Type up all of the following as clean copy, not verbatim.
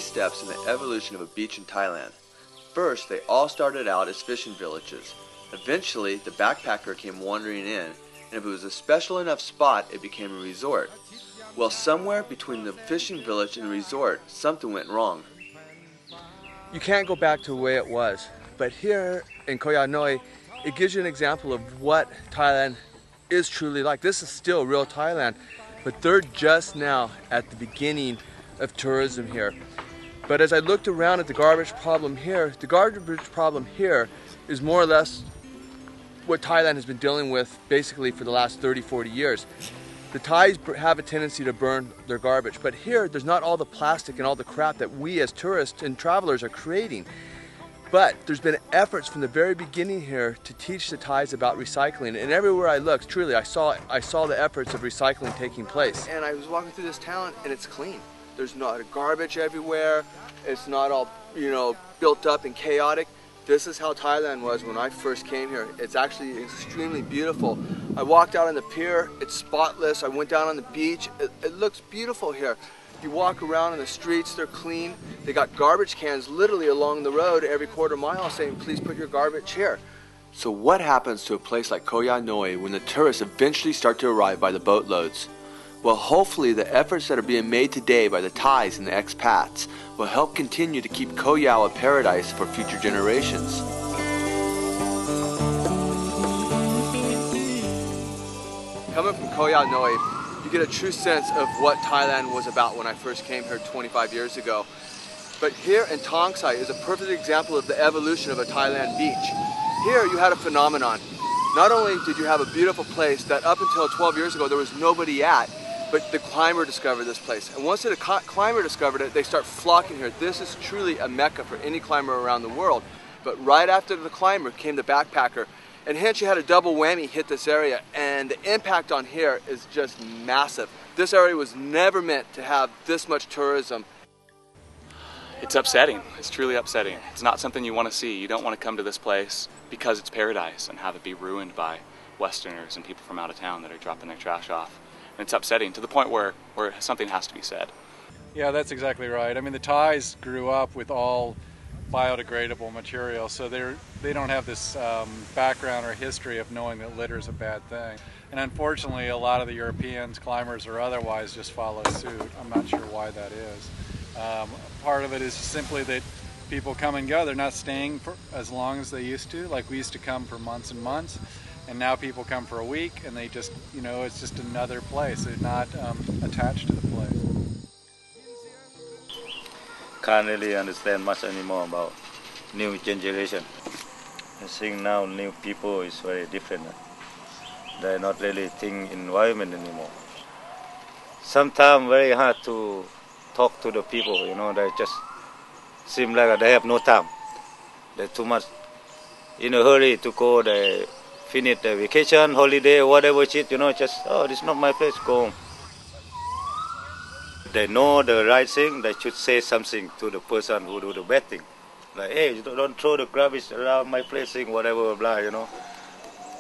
steps in the evolution of a beach in Thailand. First, they all started out as fishing villages. Eventually, the backpacker came wandering in, and if it was a special enough spot, it became a resort. Well, somewhere between the fishing village and the resort, something went wrong. You can't go back to the way it was, but here in Koh Yai Noi, it gives you an example of what Thailand is truly like. This is still real Thailand, but they're just now at the beginning of tourism here. But as I looked around at the garbage problem here, the garbage problem here is more or less what Thailand has been dealing with basically for the last 30-40 years. The Thais have a tendency to burn their garbage, but here there's not all the plastic and all the crap that we as tourists and travelers are creating. But there's been efforts from the very beginning here to teach the Thais about recycling, and everywhere I looked, truly, I saw the efforts of recycling taking place. And I was walking through this town, and it's clean. There's not garbage everywhere. It's not all, built up and chaotic. This is how Thailand was when I first came here. It's actually extremely beautiful. I walked out on the pier, it's spotless. I went down on the beach, it looks beautiful here. You walk around in the streets, they're clean. They got garbage cans literally along the road every quarter mile saying, please put your garbage here. So what happens to a place like Koh Yai Noi when the tourists eventually start to arrive by the boatloads? Well, hopefully the efforts that are being made today by the Thais and the expats will help continue to keep Koh Yao a paradise for future generations. Coming from Koh Yai Noi, you get a true sense of what Thailand was about when I first came here 25 years ago. But here in Tong Sai is a perfect example of the evolution of a Thailand beach. Here you had a phenomenon. Not only did you have a beautiful place that up until 12 years ago there was nobody at, but the climber discovered this place. And once the climber discovered it, they start flocking here. This is truly a mecca for any climber around the world. But right after the climber came the backpacker. And hence you had a double whammy hit this area. And the impact on here is just massive. This area was never meant to have this much tourism. It's upsetting. It's truly upsetting. It's not something you want to see. You don't want to come to this place because it's paradise and have it be ruined by Westerners and people from out of town that are dropping their trash off. And it's upsetting to the point where something has to be said. Yeah, that's exactly right. I mean, the Thais grew up with all biodegradable material, so they don't have this background or history of knowing that litter is a bad thing. And unfortunately, a lot of the Europeans, climbers or otherwise, just follow suit. I'm not sure why that is. Part of it is simply that people come and go. They're not staying for as long as they used to. Like we used to come for months and months, and now people come for a week, and they just, it's just another place. They're not attached to the place. Can't really understand much anymore about new generation. I think now new people is very different. They're not really think environment anymore. Sometimes very hard to talk to the people, they just seem like they have no time. They're too much in a hurry to go. They finish their vacation, holiday, whatever shit, just, oh, this is not my place, go home. They know the right thing, they should say something to the person who do the bad thing. Like, hey, you don't throw the garbage around my place, whatever, blah,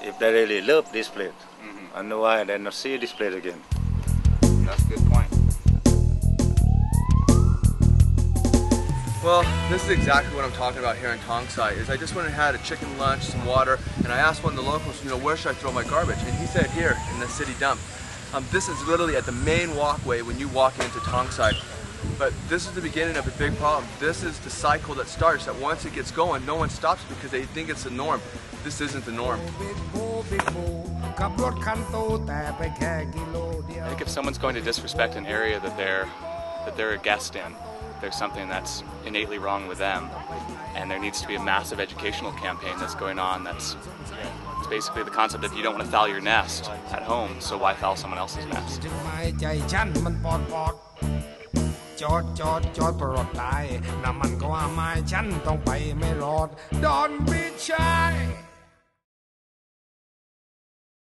If they really love this place, otherwise they not see this place again. That's a good point. Well, this is exactly what I'm talking about here in Tong Sai. Is I just went and had a chicken lunch, some water, and I asked one of the locals, where should I throw my garbage? And he said here in the city dump. This is literally at the main walkway when you walk into Tong Sai. But this is the beginning of a big problem. This is the cycle that starts, that once it gets going, no one stops because they think it's the norm. This isn't the norm. I think if someone's going to disrespect an area that they're a guest in, there's something that's innately wrong with them, and there needs to be a massive educational campaign that's going on. It's basically the concept that you don't want to foul your nest at home, so why foul someone else's nest? จอดปลอดตายน้ำมันก็ว่าไม่ฉันต้องไปไม่รอด Don't be shy